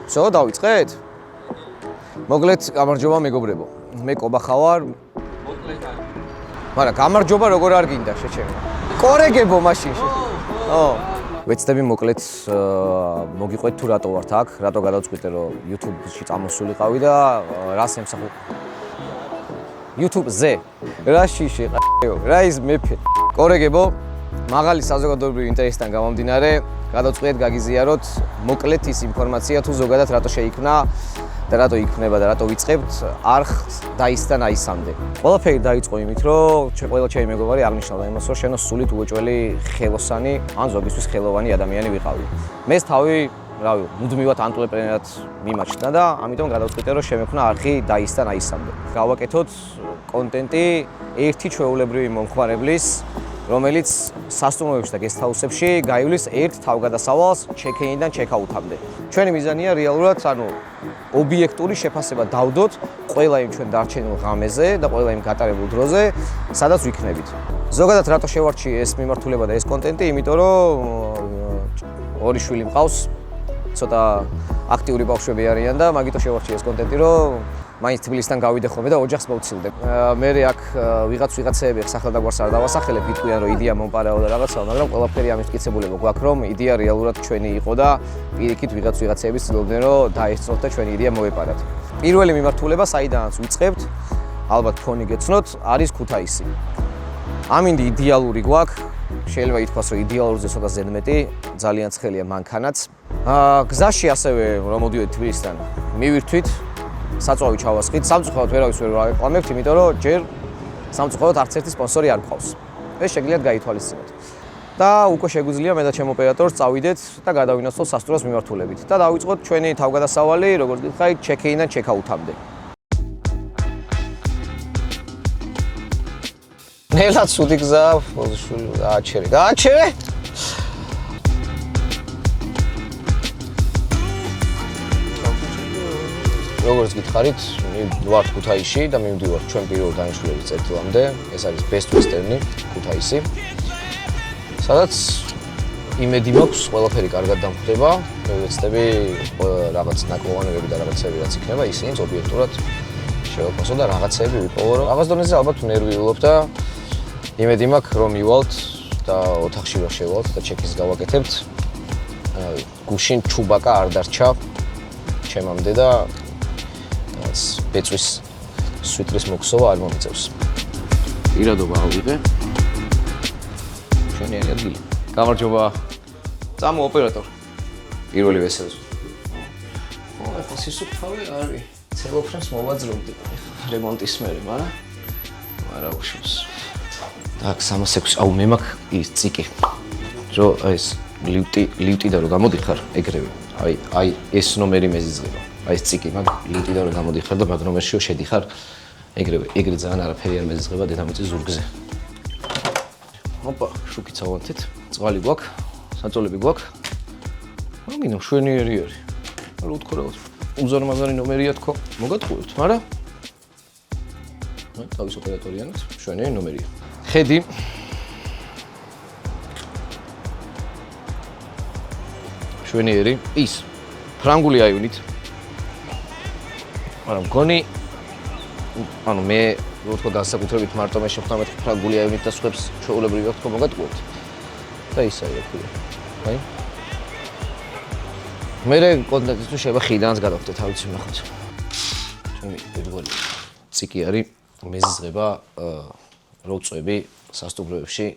Всё, დავიწყეთ? მოგლეთ, გამარჯობა მეგობრებო. მე კობახა ვარ. მაგრამ გამარჯობა როგორ არ გინდა შეჩემი. კორეგებო მაშინ. ვეცდები მოკლედ მოგიყვეთ თუ რატო ვართ აქ, რატო გადავწყვიტე რომ YouTube-ში წამოსულიყავი და რას ემსახურებ. YouTube-ზე. რა შიში ყაიო, რა ის მეფე. კორეგებო, მაღალი საზოგადოებრივი ინტერესიდან გამომდინარე, გადავწყვიეთ გაგიზიაროთ მოკლედ ის ინფორმაცია თუ ზოგადად რატო შეიქმნა და რატო იქნება და რატო ვიწყებთ არხს დაისთან აისამდე. ყველაფერი დაიწყო იმით, რომ ყველა ჩემი მეგობარი აღნიშნავდა იმას, რომ შენო სულით უეჭველი ხელოსანი ან ზოგისთვის ხელოვანი ადამიანი ვიყავი. მეც თავი, რავი, მუდმივად ანტურპრენერად მიმაჩნდა და ამიტომ გადავწყვიტე, რომ შემექმნა არხი დაისთან აისამდე. გავაკეთოთ კონტენტი ერთი ჩვეულებრივი მომხმარებლის, რომელიც სასტუმროებში და გესტჰაუსებში გაივლის ერთ თავგადასავალს ჩეკ-ინიდან ჩეკ-აუთამდე. ჩვენი მიზანია რეალურად, ობიექტური შეფასება დავდოთ ყველა იმ ჩვენ დარჩენილ ღამეზე და ყველა იმ გატარებულ დროზე, სადაც ვიქნებით. ზოგადად რატო შევარჩიე ეს მიმართულება და ეს კონტენტი, იმიტომ რომ ორი შვილი მყავს, ცოტა აქტიური ბავშვები არიან და მაგითო შევარჩიე ეს კონტენტი, რომ მაინც თბილისთან გავიდე ხოლმე და ოჯახს მოვცილდე. მე აქ ვიღაცეები სახელდაგვარს არ დავასახელებ, იტყვიან რომ იდეა მომპარაო და რაღაცა, მაგრამ ყველაფერი ამის მტკიცებულება გვაქვს, რომ იდეა რეალურად ჩვენი იყო და პირიქით ვიღაცეები ცდილობდნენ რომ დაესწროთ და ჩვენი იდეა მოვეპარათ. პირველი მიმართულება, საიდანაც ვიწყებთ, ალბათ ფონი გეცნოთ, არის ქუთაისი. ამინდი იდეალური გვაქვს, შეიძლება ითქვას, რომ იდეალურზე ცოტა ზედმეტი, ძალიან ცხელია მანქანაც. გზაში ასევე რომ მოდივით თბილისთან, მივირთვით საწვავი ჩავასხით, სამწუხაროდ ვერავის ვერ ვაეყლამებთ, იმიტომ რომ ჯერ სამწუხაროდ არც ერთი სპონსორი არ მყავს. ეს შეგიძლიათ გაითვალისწინოთ. და უკვე შეგვიძლია მე და ჩემ ოპერატორს წავიდეთ და გადავინაცვლოთ სასტუმროს მიმართულებით და დავიწყოთ ჩვენი თავგადასავალი, როგორც გითხარით, ჩეკ-ინიდან ჩეკ-აუთამდე. ნელად ცუდი გზა, გააჩერე. როგორც გითხარით, ვართ ქუთაისში და მივდივართ ჩვენ პირველ დანიშნულების წერტილამდე. ეს არის Best Western-ი, ქუთაისი. სადაც იმედი მაქვს, ყველაფერი კარგად დამხვდება. მე ვეცდები რაღაც ნაკლოვანებები და რაღაცები რაც იქნება, ისინიც ობიექტურად შევაფასო და რაღაცები ვიპოვო, რომ რაღაც დონეზე ალბათ ნერვიულობ და იმედი მაქვს, რომ მივალთ და ოთახში რომ შევალთ და ჩეკის გავაკეთებთ. გუშინ ჩუბაკა არ დარჩა ჩემამდე და ბეწვის სვიტრის მოქსოვა არ მომიწევს. ირადობა ავიღე. ჩვენი ადგილი. გამარჯობა. წამო ოპერატორ. პირველი ვესელს. ახლა სისუფთავე არის. ცელოფრენს მოვაძრობდი. რემონტის მერე, მაგრამ უშავს. так 306. აუ მე მაქვს ის ციკი. რო ეს ლიფტი და რო გამოდიხარ ეგრევე. აი ეს ნომერი მეზიზღება. აი ციკი მაგ ლიტიდან რომ გამოდიხარ და მაგ ნომერშიო შედიხარ ეგრე ძალიან არაფერი არ მეზიზღება დედამიწის ზურგზე. ოპა, შუქიც ავანთეთ, წყალი გვაქვს, საწოლები გვაქვს. მაგინო მშვენიერი არის. რა ვთქო რაღაც უზარმაზარი ნომერია თქო, მოგატყუებთ, მაგრამ თავის ოპერატორიანიც მშვენიერი ნომერია. ხედი მშვენიერი ის ფრანგული აივნით მაგრამ მგონი მე ვთქო განსაკუთრებით მარტო მე შეხვდა მეთქი ფრანგული აივნით და სხვებს ჩვეულებრივი ვთქო მოგატყუებთ და ის არის აქ. აი მე კონტენტისთვის შეიძლება ხიდანაც გადავხდეთ, არ ვიცი ნახოთ. ჩემი პირველი ციკი არის მეზიზღება როწვები სასტუმროებში.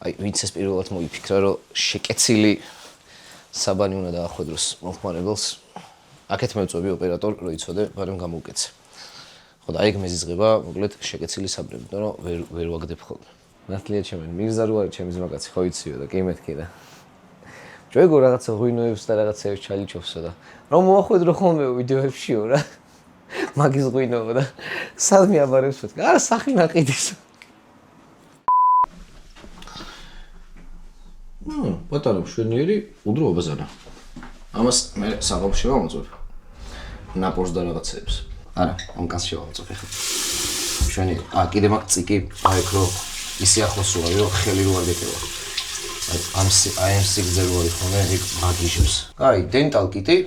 აი ვინც ეს პირველად მოიფიქრა რომ შეკეცილი საბანი უნდა დაახვედროს მომხმარებელს. აქეთ მევწვევი ოპერატორ რო იცოდე, მაგრამ გამოვკეცე. ხო და აი ეგ მეზიზღება, მოკლედ შეკეცილი საბრები, იმიტომ რომ ვერ ვაგდებ ხოლმე. ნათლია ჩემი, მიგზარო არის ჩემი ზმაკაცი, ხო იციო და კი მეთქი და. ჯოიგო რაღაცა ღვინოებს და რაღაცებს ჩალიჩოვსო და რომ მოახვედრო ხოლმე ვიდეოებშიო რა. მაგის ღვინოა და სადმე აბარებს ვთქვა. არა სახი ნაყიდის. პატარა მშვენიერი უდრო აბაზანა. ამას მე საღამოში ვამოწევ. ნაპორს და რაღაცებს. არა, ამკაც შევამოწევ ხა. მშვენიერი. კიდე მაგ ციკი, აი ხო ისე ახლოს ვარ, რომ ხელი რო არ გეკევა. აი ამ სიგზე რო არის ხოლმე ეგ მაგიჟებს. აი, დენტალ კიტი.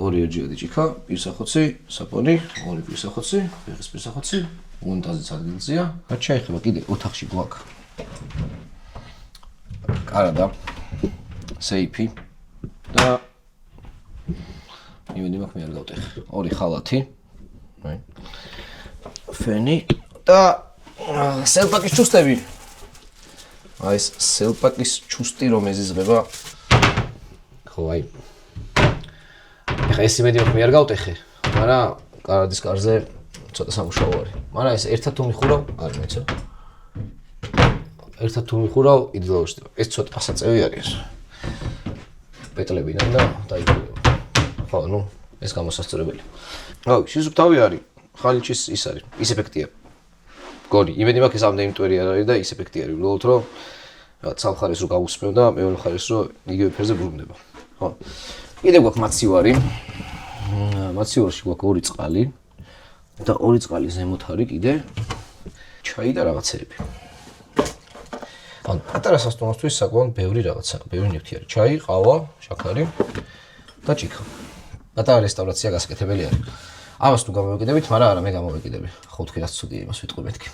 ორი ერთჯერადი ჭიქა, პირსახოცი, საპონი, ორი პირსახოცი, ფეხის პირსახოცი, მონტაჟის ადგილზეა. რაც შეეხება კიდე ოთახში გვაქვს. კარადა, სეიფი და იმედი მაქვს მე არ გავტეხე. ორი ხალათი. ფენი და სელპაკის ჩუსტები. აი ეს სელპაკის ჩუსტი რომ ეზიზღება. ხო აი. ეხა ეს იმედი მაქვს მე არ გავტეხე, მაგრამ კარადის კარზე ცოტა სამუშაო არის. მაგრამ ეს ერთად თუ მიხურავ, არ მეცო. ერთად თუ მიხურავ, იდეალურად ხდება. ეს ცოტა პასაწევი არის. პეტლებიდან და დაიგულება. ხო, ნუ ეს გამოსასწორებელი. რავი, შეზღუდავი არის. ხალიჩის ის არის, ის ეფექტია. გონი, იმედი მაქვს ეს ამდენი მტვერი არ არის და ის ეფექტი არის. უბრალოდ რომ რაღაც სამხარეს რო გავუსმევ და მეორე ხარეს რო იგივე ფერზე ბრუნდება. ხო. კიდე გვაქვს მაცივარი. მაცივარში გვაქვს ორი წყალი და ორი წყალი ზემოთ არის კიდე ჩაი და რაღაცეები. ანუ პატარა სასტუმროსთვის საკმაოდ ბევრი რაღაცა, ბევრი ნივთი არის. ჩაი, ყავა, შაქარი და ჭიქა. პატარა რესტავრაცია გასაკეთებელი არის. ამას თუ გამოვეკიდებით, მაგრამ არა მე გამოვეკიდები. ხო თქვი რაც ცუდია იმას ვიტყვი მეთქი.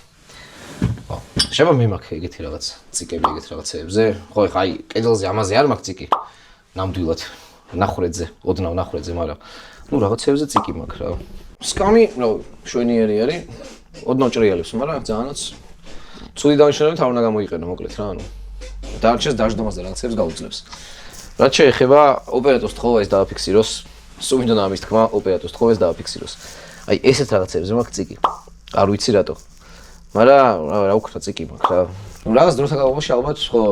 ხო. შევა მე მაქვს ეგეთი რაღაც ციკები ეგეთ რაღაცეებზე. ხო, ხა აი კედელზე ამაზე არ მაქვს ციკი. ნამდვილად ნახრედზე, ოდნავ ნახრედზე, მაგრამ ნუ რაღაცეებზე ციკი მაქვს რა. სკამი, ნუ შვენიერი არის. ოდნავ ჭრიალებს, მაგრამ ძალიანაც ცუდი დანიშნულებით არ უნდა გამოიყენო, მოკლედ რა, ანუ. დარჩეს დაждდომას და რაღაცებს გაუძლებს. რაც შეეხება ოპერატორს თხოვა ეს დააფიქსიროს. სულ მინდოდა ამის თქმა, ოპერატორს თხოვა ეს დააფიქსიროს. აი ესეთ რაღაცებზე მაქვს ციკი. არ ვიცი რატო. მაგრამ რა ვქნა ციკი მაქვს რა. ნუ რაღაც დროთა განმავლობაში ალბათ ხო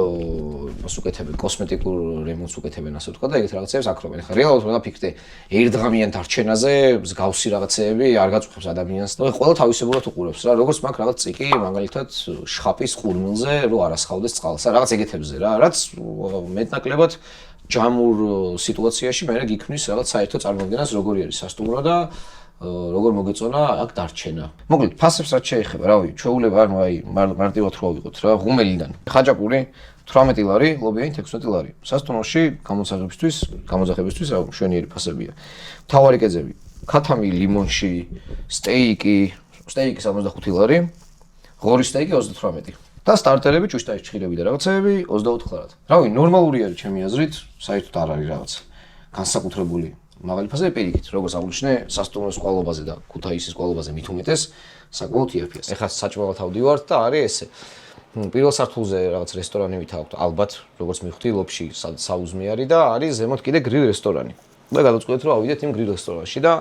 მას უკეთებენ კოსმეტიკურ რემონტს უკეთებენ ასე ვთქვა და ეგეთ რაღაცებს აკრობენ. ხა რეალურად რა ფიქრდე ერთდღამიან დარჩენაზე მსგავსი რაღაცეები არ გაწუხებს ადამიანს. ნუ ყველა თავისებურად უყურებს რა. როგორც მაქვს რაღაც ციკი, მაგალითად შხაპის ყურმილზე რო არასხავდეს წყალს. რაღაც ეგეთებზე რა. რაც მეტნაკლებად ჯამურ სიტუაციაში მე გიქმნის რაღაც საერთო წარმოდგენას როგორი არის სასტუმრო და როგორ მოგეწონა აქ დარჩენა. მოკლედ ფასებს რაც შეეხება, რავი, ჩვეულება ანუ აი მარტივად რო ავიღოთ რა, ღუმელიდან. ხაჭაპური 18 ლარი, ლობიანი 16 ლარი. სასტუმროში გამოძახებისთვის რა მშვენიერი ფასებია. მთავარი კერძები: ქათამი ლიმონში, სტეიკი 75 ლარი, ღორის სტეიკი 38. და სტარტერები, ჭუშტაის ჭხირები და რაღაცეები 24 ლარად. რავი, ნორმალური არის ჩემი აზრით, საერთოდ არ არის რაღაც განსაკუთრებული მაღალი ფასები პირიქით, როგორც აღნიშნე, სასტუმროს კვალობაზე და ქუთაისის კვალობაზე მით უმეტეს საკმაოდ იაფია. ეხლა საჭმელად ავდივართ და არის ესე. პირველ სართულზე რაღაც რესტორანი ვითავთ, ალბათ, როგორც მივხვდი, ლობში საუზმე არის და არის ზემოთ კიდე გრილ რესტორანი. და გადავწყვეტ რომ ავიდეთ იმ გრილ რესტორანში და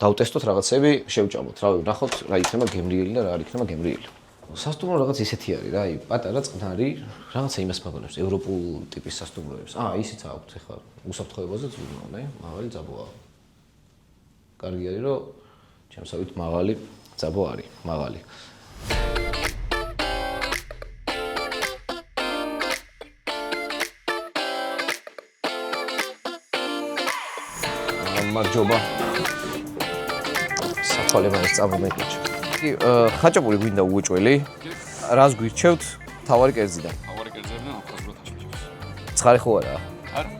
დავტესტოთ რაღაცები, შევჭამოთ. რავი, ვნახოთ რა იქნება გემრიელი და რა არ იქნება გემრიელი. სასტუმრო რაღაც ისეთი არის რა, აი პატარა წყნარი, რაღაცა იმას მაგონებს, ევროპულ ტიპის სასტუმროებს. ისიც აქვთ ეხლა უსაფრთხოებაზე ზრუნავენ, მაღალი ძაბოა. კარგი არის რომ ჩემსავით მაღალი ძაბო არის, მაღალი. მარჯობა. საფალე მაინც წამომეჭი. ხაჭაპური გვინდა უეჭველი. რას გვირჩევთ თავარი კერძიდან? თავარი კერძებიდან აფხაზურად აჩვენებს. ცხარი ხო არა? არა.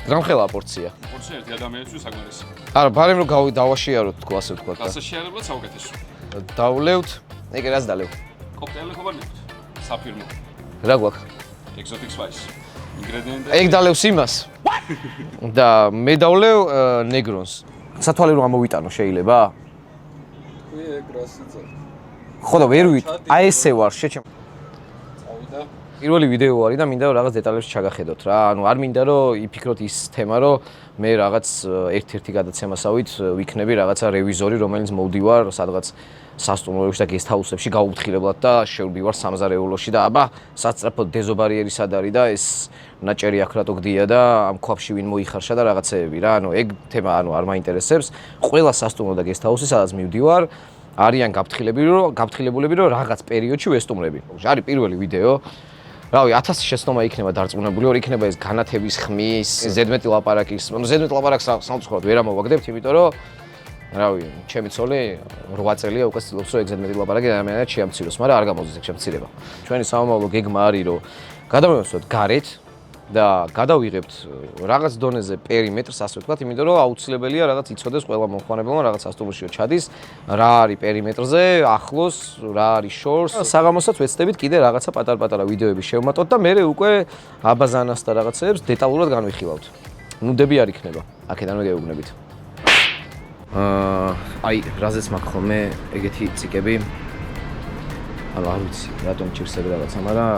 გრამხელა პორცია. პორცია ერთი ადამიანისთვის საკმარისი. არა, ბარემ რომ დავაშიაროთ თქო ასე ვთქვა. გასაშიარებლად საუკეთესო. დავლევთ, ეგ რას დალევ? კოქტეილი ხო ვარ საფირმო. რა გვაქვს? Exotic spice. ინგრედიენტები. ეგ დალევს იმას. და მე დავლევ ნეგრონს. სათვალე რომ ამოვიტანო შეიძლება? ხო და ვერ ვიტ. აი ესე ვარ, შეჩემ. წავიდა. პირველი ვიდეო არის და მინდა რომ რაღაც დეტალებში ჩაგახედოთ რა. ანუ არ მინდა რომ იფიქროთ ის თემა, რომ მე რაღაც ერთ-ერთი გადაცემასავით ვიქნები რაღაცა რევიზორი, რომელიც მოვდივარ სადღაც სასტუმროებში და გესტჰაუსებში გაუფრთხილებლად და შევდივარ სამზარეულოში და აბა სასწრაფო დეზობარიერი სად არის და ეს ნაჭერი აქ რატო გდია და ამ ქვაბში ვინ მოიხარშა და რაღაცეები რა. ანუ ეგ თემა ანუ არ მაინტერესებს. ყველა სასტუმრო და გესტჰაუსი სადაც მივდივარ არიან გაფრთხილებულები რომ რაღაც პერიოდში ვესტუმრები. არის პირველი ვიდეო. რავი 1000 შეცდომა იქნება დარწმუნებული, ორ იქნება ეს განათების ხმის, ზედმეტი ლაპარაკის. ზედმეტ ლაპარაკს სამწუხაროდ ვერ ამოვაგდებთ, იმიტომ რომ რავი, ჩემი ცოლი 8 წელია უკვე ცდილობს რომ ეგ ზედმეტი ლაპარაკი ადამიანად შეამციროს, მაგრამ არ გამოდის ეგ შემცირება. ჩვენი სამომავლო გეგმა არის რომ გადავიმოსოთ გარეთ და გადავიღებთ რაღაც დონეზე პერიმეტრს, ასე ვთქვათ, იმიტომ რომ აუცილებელია რაღაც იცოდეს ყველა მომხმარებელმა რაღაც სასტუმროშიო ჩადის, რა არის პერიმეტრზე, ახლოს, რა არის შორს. საღამოსაც ვეცდებით კიდე რაღაცა პატარ-პატარა ვიდეოები შევმატოთ და მე უკვე აბაზანას და რაღაცებს დეტალურად განვიხილავთ. ნუდები არ იქნება. აქედანვე გეუბნებით. აი, რაზეც მაქვს ხოლმე ეგეთი ციკები. ანუ არ ვიცი, რატომ ჭირსები რაღაცა, მაგრამ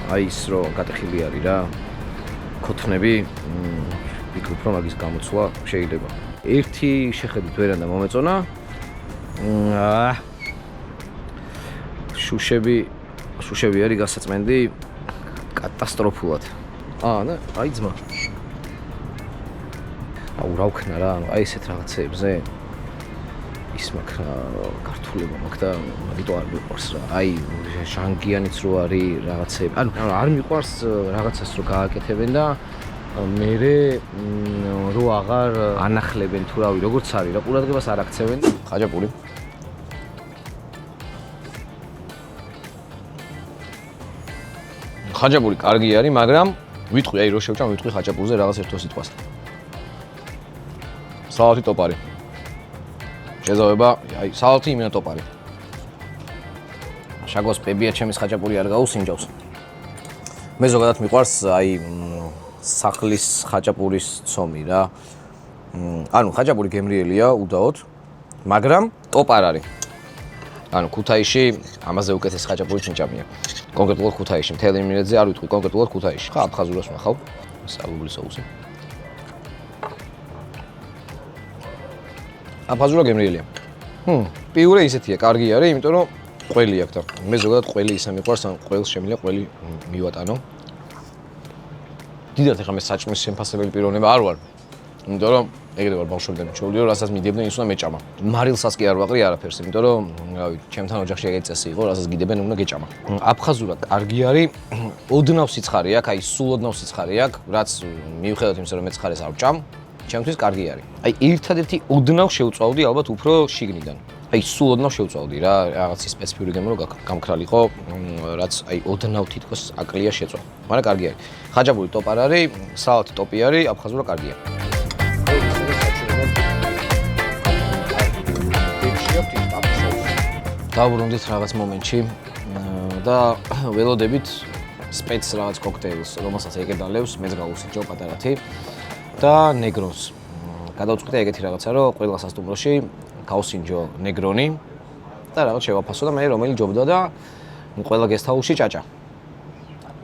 აი ის რო გატეხილი არის რა. ქოთნები, ვიქნებ რომ მაგის გამოცვლა შეიძლება. ერთი შეხედვით ვერანდა მომეწონა. შუშები არის გასაწმენდი კატასტროფულად. და აი ძმა. აუ რა ვქნა რა, აი ესეთ რაღაცებზე. ის მაქვს ქართულება მაქვს და მაგიტო არ მიყვარს რა. აი ჟანგიანიც რო არის რაღაცები. ანუ არ მიყვარს რაღაცას რო გააკეთებენ და მერე რო აღარ ანახლებენ თუ რავი, როგორც არის რა, ყურადღებას არ აქცევენ. ხაჭაპური. ხაჭაპური კარგი არის, მაგრამ ვიტყვი, აი რო შევჭამ ვიტყვი ხაჭაპურზე რაღაც ერთო სიტყვას. სალათი ტოპარი. შეზავება, აი, სალათი იმინა ტოპარი. შაგოს პებია ჩემის ხაჭაპური არ გაუსინჯავს. მე ზოგადად მიყვარს აი სახლის ხაჭაპურის ცომი რა. ანუ ხაჭაპური გემრიელია უდაოდ, მაგრამ ტოპარ არის. ანუ ქუთაისში ამაზე უკეთეს ხაჭაპური ჭინჭამია. კონკრეტულად ქუთაისში, მთელ იმერეთზე არ ვიტყვი, კონკრეტულად ქუთაისში. ხა აფხაზურას ვნახავ. სალუბრი соуსი. აფხაზურა გემრიელია. პიურე ისეთია, კარგი არის, იმიტომ რომ ყველი აქვს და მე ზოგადად ყველი ისე მიყვარს, ან ყველს შემიძლია ყველი მივატანო. დიდად ეხლა მე საჭმის შემფასებელი პიროვნება არ ვარ. იმიტომ რომ ეგრე ვარ ბავშვებიდან ჩაულიო, რასაც მიდიებდნენ ის უნდა მეჭამა. მარილსაც კი არ ვაყრი არაფერს, იმიტომ რომ რავი, ჩემთან ოჯახში ეგეთი წესი იყო, რასაც გიდებენ უნდა გეჭამა. აფხაზურა კარგი არის, ოდნავ სიცხარე აქვს, აი სულ ოდნავ სიცხარე აქვს, რაც მიუხედავად იმისა, რომ მე ცხარეს არ ვჭამ. ჩემთვის კარგი არის. აი ერთადერთი ოდნავ შევწვავდი ალბათ უფრო შიგნიდან. აი სულ ოდნავ შევწვავდი რა, რაღაცის სპეციფიური გემო რო გამქრალიყო, რაც აი ოდნავ თითქოს აკლია შეწვა. მაგრამ კარგი არის. ხაჭაპური ტოპარ არის, სალათი ტოპი არის, აფხაზურა კარგია. დავბრუნდით რაღაც მომენტში და ველოდებით სპეც რაღაც კოქტეილს, რომელსაც ეკედალევს, მეც გავუსინჯო პატარათი. და ნეგრონს. გადავწყვიტე ეგეთი რაღაცა, რომ ყველა სასტუმროში გავსინჯო ნეგრონი და რაღაც შევაფასო და მე რომელი ჯობდა და ყველა გესტჰაუსში ჭაჭა.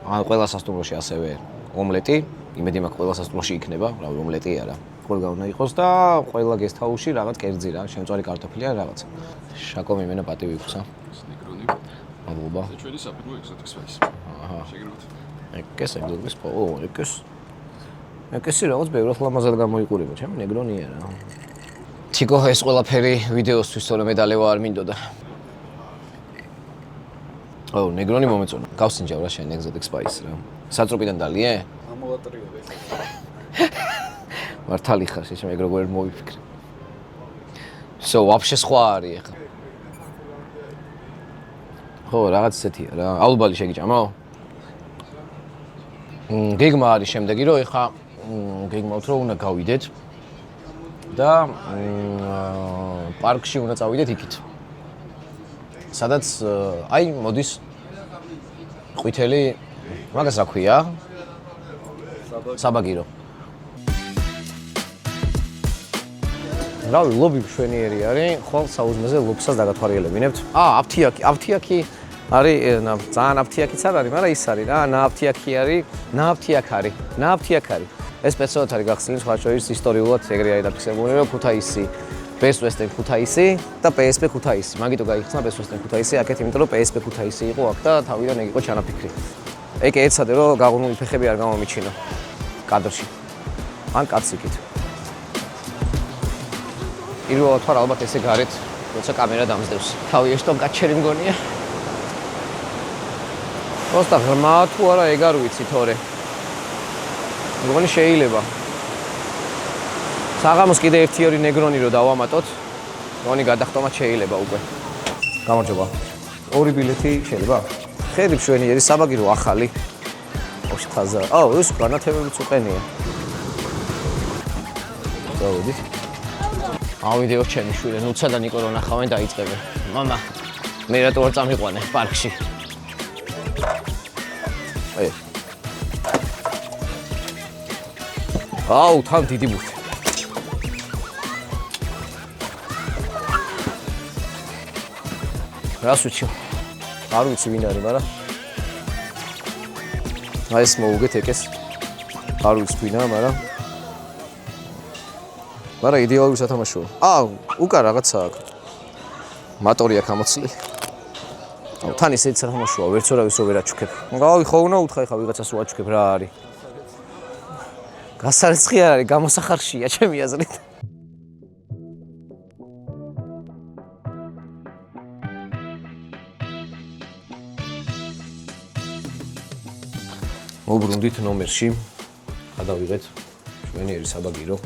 ან ყველა სასტუმროში ასევე ომლეტი, იმედი მაქვს ყველა სასტუმროში იქნება, რავი ომლეტი არა. ყველგან უნდა იყოს და ყველა გესტჰაუსში რაღაც კერძი რა, შემწვარი კარტოფილი ან რაღაცა. შაკო მიმენა პატივი იქცა. ნეგრონი. მადლობა. და ჩვენი საფირმო ეგზოტიკ სპაის. შეგიროთ. ეგეს ეგზოტიკ სპაი. ო, ეგეს. ეგესი რაღაც ბევრად ლამაზად გამოიყურება, ჩემი ნეგრონია რა. თიკო ეს ყველაფერი ვიდეოსთვის თორე მედალევა არ მინდოდა. ო, ნეგრონი მომეწონა. გავსინჯავ რა შენ ეგზოტიკ სპაის რა. სატროპიდან დალიე? ამოვატრიობე. მართალი ხარ, შენ ეგ როგორ მოვიფიქრე. ვაფშე სხვა არის ახლა. ხო, რაღაც ესეთია რა. აულბალი შეგიჭამო? გეგმა არის შემდეგი, რომ ეხა გეგმავთ რომ უნდა გავიდეთ და პარკში უნდა წავიდეთ იქით. სადაც აი მოდის ყვითელი მაგას რა ქვია? საბაგირო. რავი, ლობი მშვენიერი არის, ხოლ საუზმეზე ლობსაც დაგათვალიერებინებთ. აფთიაკი არის, ძალიან აფთიაკიც არ არის, მაგრამ ის არის რა, ნააფთიაკი არის, ნააფთიაკარი. ეს სპეციალურად არის გახსნილი სხვა შორის ისტორიულად ეგრე არის დაფიქსირებული, რომ ქუთაისი, Best Western ქუთაისი და PSP ქუთაისი. მაგიტო გაიხსნა Best Western ქუთაისი აქეთ, იმიტომ რომ PSP ქუთაისი იყო აქ და თავიდან ეგ იყო ჩანაფიქრი. ეგ ეცადე რომ გაღუნული ფეხები არ გამომიჩინო კადრში. ან კაციკით. პირველად ვარ ალბათ ესე გარეთ, როცა კამერა დამსდევს. თავი ეშტომ გაჩერი მგონია. просто ღრმა თუ არა ეგ არ ვიცი თორე. მგონი შეიძლება. საღამოს კიდე 1-2 ნეგრონი რო დავამატოთ, მგონი გადახტომა შეიძლება უკვე. გამარჯობა. 2 ბილეთი შეიძლება? ხედი მშვენიერი საბაგირო ახალი. ნახავს თაზა. აუ, ეს განათებებიც უყენია. დავიდით. ავიდეო ჩემი შვილე, ნუცა და ნიკო რო ნახავენ დაიწყებენ. მამა, მე რატო არ წამიყვანე პარკში? აი. აუ, თან დიდი ბურთი. რას უჩი? არ ვიცი ვინ არის, მაგრამ აი ეს მოუგეთ ეკეს. არ ვიცი ვინაა, მაგრამ იდეალური სათამაშოა. უკან რაღაცა აქვს. მატორი აქვს ამოცლილი. თან ისეთი სათამაშოა, ვერც ვერავის ვერ აჩუქებ. გავი ხო უნდა უთხრა ხა ვიღაცას ვაჩუქებ რა არის. გასარიცხი არ არის, გამოსახარშია ჩემი აზრით. მოbrუნდით ნომერში. გადავიღეთ ჩვენიერი საბაგირო.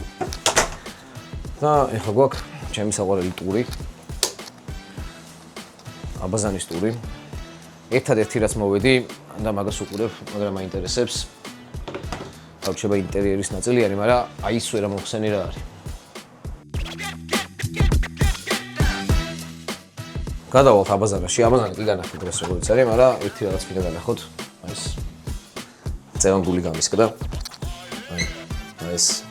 და ეხლა გვაქვს ჩემი საყვარელი ტური. აბაზანის ტური. ერთადერთი რაც მოვედი და მაგას უყურებ, მაგრამ მაინტერესებს. თავშება ინტერიერის ნაწილი არის, მაგრამ აი ის ვერ მომხსენი რა არის. გადავალთ აბაზანაში. აბაზანი კი განახეთ დღეს როგორც არის, მაგრამ ერთი რაღაც მინდა განახოთ. აი ეს წევანდული გამისკდა. აი ეს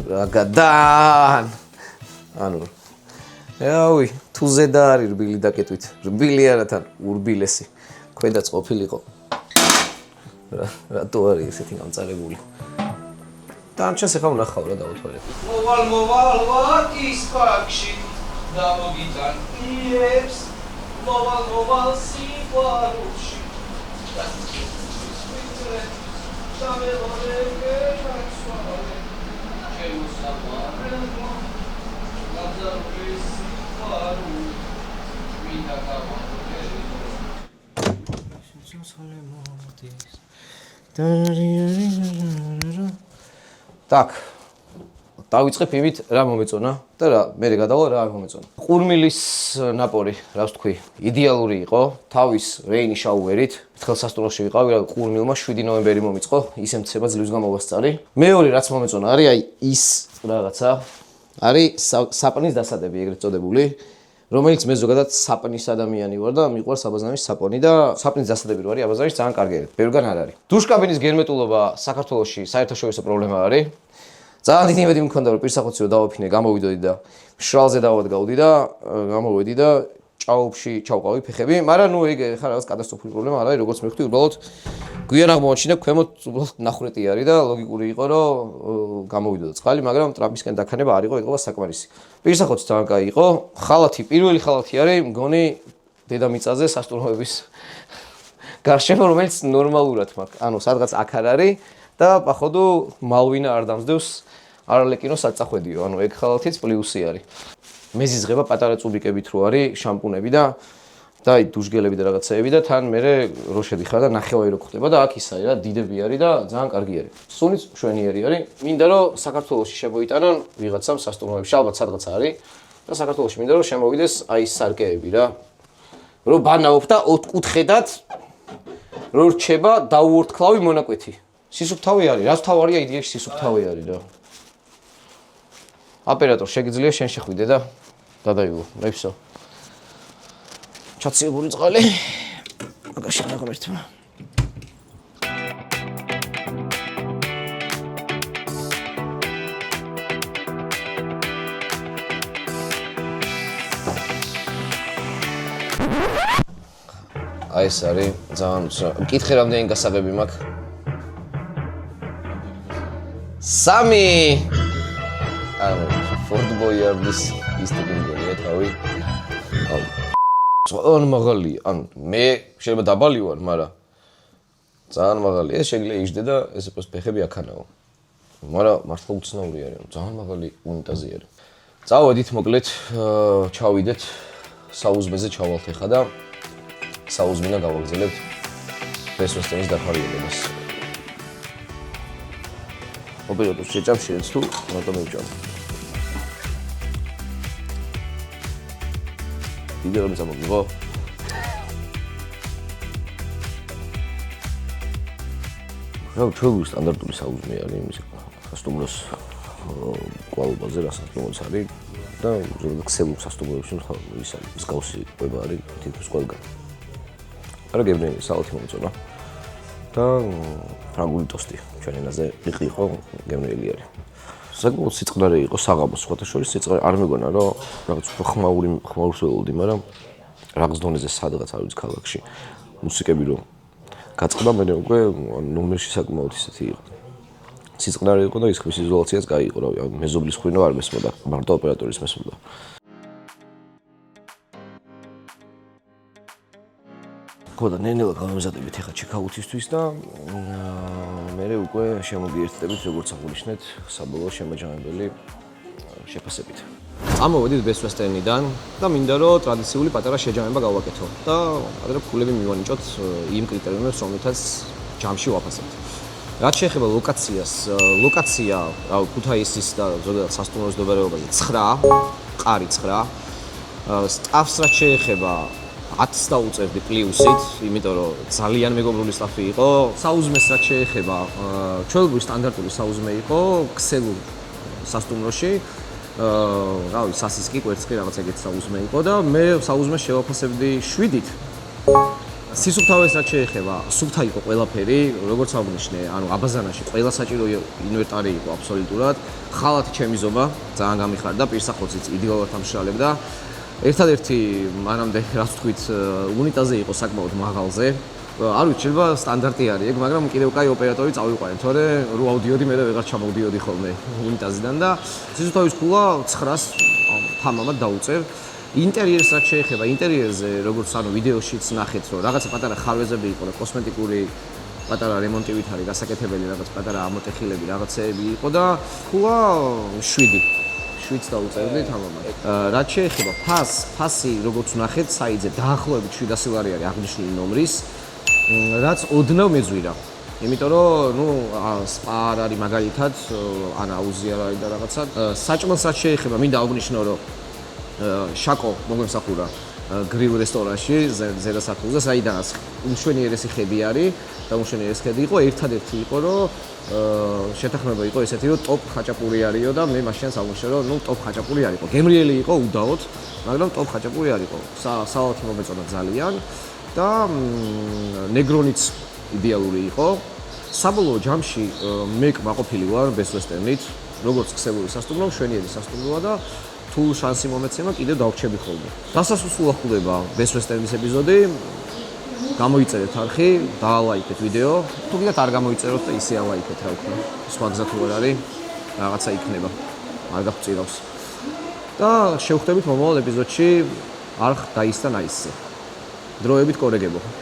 რაგადან. ანუ ევი, თუ ზედა არის რბილი დაკეტვით. რბილი არა თან, ურბილესი. ქვედაც ყოფილიყო. რატო არის ესეთი გამწარებული? დანჩას ახლა ვნახავ რა დავუთვალებ. მოვალ ვაკის პარკში და მოგიტან იებს. მოვალ სიყვარულში. Так. დავიწყებ იმით რა მომეწონა და რა მე გადავალ რა არ მომეწონა. ყურმილის ნაპორი, რა ვთქვი, იდეალური იყო, თავის რეინი შაუერით. ერთხელ სასტუმროში ვიყავი, რა ყურმილმა 7 ნოემბერი მომიწყო, ისე მცება ძლივს გამოვასწარი. მეორე რაც მომეწონა არის აი ის რაღაცა, არის საპნის დასადები ეგრეთ წოდებული, რომელიც მე ზოგადად საპნის ადამიანი ვარ და მიყვარს აბაზანის საპონი და საპნის დასადები რო არის აბაზანის ძალიან კარგი არის. ბევრგან არ არის. დუშკაბინის გერმეტულობა საქართველოში საერთაშორისო პრობლემა არის. ძალიან დიდი იმედი მქონდა რომ პირსახოცი რო დავაფინე, გამოვიდოდი და მშრალზე დავადგავდი და გამოვედი და ჭაობში ჩავყავი ფეხები, მაგრამ ნუ ეგ ხა რაღაც კატასტროფული პრობლემა არ არის, როგორც მე ვხვდი, უბრალოდ გვიან აღმოაჩინე ქვემოთ უბრალოდ ნახრეტი არის და ლოგიკური იყო რომ გამოვიდოდა წყალი, მაგრამ ტრამპისკენ დაქანება არ იყო, ეთქობა საკმარისი. პირსახოცი ძალიან კაი იყო, ხალათი, პირველი ხალათი არის, მგონი დედამიწაზე სასტუმროების გარშემო, რომელიც ნორმალურად მაქვს. ანუ სადღაც აქ არ არის და походу მალვინა არ დამსდევს არალეკინო საწახვედიო, ანუ ეგ ხალათიც პლუსი არის. მეზიზღება პატარა წუბიკებით რო არის, შამპუნები და აი დუშგელები და რაღაცეები და თან მე რო შედიხარ და ნახევარი რო ხდება და აქ ის არის რა, დიდები არის და ძალიან კარგი არის. სუნიც მშვენიერი არის. მინდა რომ საქართველოში შემოიტანონ ვიღაცამ სასტუმროებში, ალბათ სადღაც არის და საქართველოში მინდა რომ შემოვიდეს აი ეს სარკეები რა. რო ბანაობ და ოთხკუთხედად რო რჩება დაუორთქლავი მონაკვეთი. სისუფთავი არის, რაც თავარია იდეაში სისუფთავი არის რა. ოპერატორ შეგიძლია შენ შეხვიდე და გადაიღო, მეფსო. ჩაცილებული წყალი. მაგაში ნაგმერთმა. აი ეს არის ძალიან მკითხე რამდენი გასაღები მაქვს. 3 ანუ Ford Boyard-ის ის ტიპი მგონია თავი. ძალიან მაღალი, ანუ მე შეიძლება დაბალი ვარ, მაგრამ ძალიან მაღალი. ეს შეიძლება იჯდე და ეს პოს ფეხები აქანაო. მაგრამ მართლა უცნაური არის, ძალიან მაღალი უნიტაზი არის. წავედით მოკლედ, ჩავიდეთ საუზმეზე ჩავალთ ეხა და საუზმენა გავაგზავნებთ რესტორნის დაფარიებას. ოპერატორ შეჭამშიეთ თუ მარტო მევჭამ. ვიდეო მომიგო. რა ჩვენი სტანდარტული საუზმე არის იმის სასტუმროს კვალობაზე, რასაც მოიც არის და ზოგადად ქსელურ სასტუმროებში ის არის მსგავსი ყვება არის თითქოს ყველგან. არა გეუბნები საათი მომწონა და ფრანგული ტოსტი ჩვენ ენაზე იყო გემრიელი არის. საკმაოდ სიწყნარე იყო საღამოს სხვათა შორის სიწყნარე არ მეგონა რომ რაღაც უფრო ხმაურს ველოდი, მაგრამ რაღაც დონეზე სადღაც არ ვიცი ქალაქში მუსიკები რომ გაწყდა მე უკვე ნომერში საკმაოდ ისეთი იყო. სიწყნარე იყო და ის ხმის იზოლაციაც გაიყო, რავი, მეზობლის ხვინა არ მესმოდა, მარტო ოპერატორის მესმოდა. ხოდა ნენელა გამომზადებით ახლა ჩეკაუთისთვის და მე უკვე შემოგიერთდებით როგორც აღნიშნეთ საბოლოო შემაჯამებელი შეფასებით. წამოვედით Best Western-იდან და მინდა რომ ტრადიციული პატარა შეჯამება გავაკეთო და ადრე ფულები მივანიჭოთ იმ კრიტერიუმებს, რომლითაც ჯამში ვაფასებთ. რაც შეეხება ლოკაციას, ლოკაცია, რავი, ქუთაისის და ზოგადად სასტუმროს მდებარეობაზე 9, ყარი 9. სტაფს რაც შეეხება 10-ს დაუწერდი პლუსით, იმიტომ რომ ძალიან მეგობრული სტაფი იყო. საუზმეს რაც შეეხება, ჩვეულებრივი სტანდარტული საუზმე იყო ქსელურ სასტუმროში. რავი, სასისკი, კვერცხი რაღაც ეგეთ საუზმე იყო და მე საუზმეს შევაფასებდი 7-ით. სისუფთავეს რაც შეეხება, სუფთა იყო ყველაფერი, როგორც აღნიშნე, ანუ აბაზანაში ყველა საჭირო ინვენტარი იყო აბსოლუტურად. ხალათი ჩემი ზომა, ძალიან გამიხარდა, პირსახოციც იდეალურად ამშრალებდა. ერთადერთი მანამდე რაც თქვით, უნიტაზე იყო საკმაოდ მაღალზე. არ ვიცი, შეიძლება სტანდარტი არის ეგ, მაგრამ კიდევ კაი ოპერატორი წავიყვანე, თორე რო ავდიოდი მე ვეღარ ჩამოვდიოდი ხოლმე უნიტაზიდან და სისუფთავის ფულა 900-ს თამამად დაუწევ. ინტერიერს რაც შეეხება, ინტერიერზე როგორც ანუ ვიდეოშიც ნახეთ, რომ რაღაცა პატარა ხარვეზები იყო და კოსმეტიკური პატარა რემონტივით არის გასაკეთებელი, რაღაც პატარა ამოტეხილები, რაღაცეები იყო და ფულა 7-ს დაუწერდი თამამად. რაც შეეხება ფასი როგორც ნახეთ, საიძე დაახლოებით 700 ლარი არის აღნიშნული ნომრის, რაც ოდნავ მეძვირა. იმიტომ რომ, ნუ, სპა არ არის მაგალითად, ან აუზი არ არის და რაღაცა. საჭმელს რაც შეეხება, მინდა აღნიშნო, რომ შაკო მოგემსახურა გრილ რესტორანში ზედასახულზე, საიდანაც უმშვენიერესი ხედი არის და უმშვენიერესი ხედი იყო, ერთადერთი იყო, რომ შეთანხმება იყო ესეთი, რომ ტოპ ხაჭაპური არისო და მე მაშინაც აღმოჩნდა, რომ ნუ ტოპ ხაჭაპური არ იყო. გემრიელი იყო უდაოდ, მაგრამ ტოპ ხაჭაპური არ იყო. საათი მომეწონა ძალიან და ნეგრონიც იდეალური იყო. საბოლოო ჯამში მე კმაყოფილი ვარ Best Western-ით, როგორც ქსელური სასტუმრო, მშვენიერი სასტუმროა და თუ შანსი მომეცემა, კიდევ დავრჩები ხოლმე. დასასრულს ხვდება Best Western-ის ეპიზოდი. გამოიწერეთ არხი, დაალაიქეთ ვიდეო. თუ კიდევ არ გამოიწეროთ და ისე ალაიქეთ, რა ვქნა. სხვა გზა თუ არ არის, რაღაცა იქნება. არ გაგწირავს. და შევხვდებით მომავალ ეპიზოდში არხ დაის და ნაისზე. დროებით კორეგებო.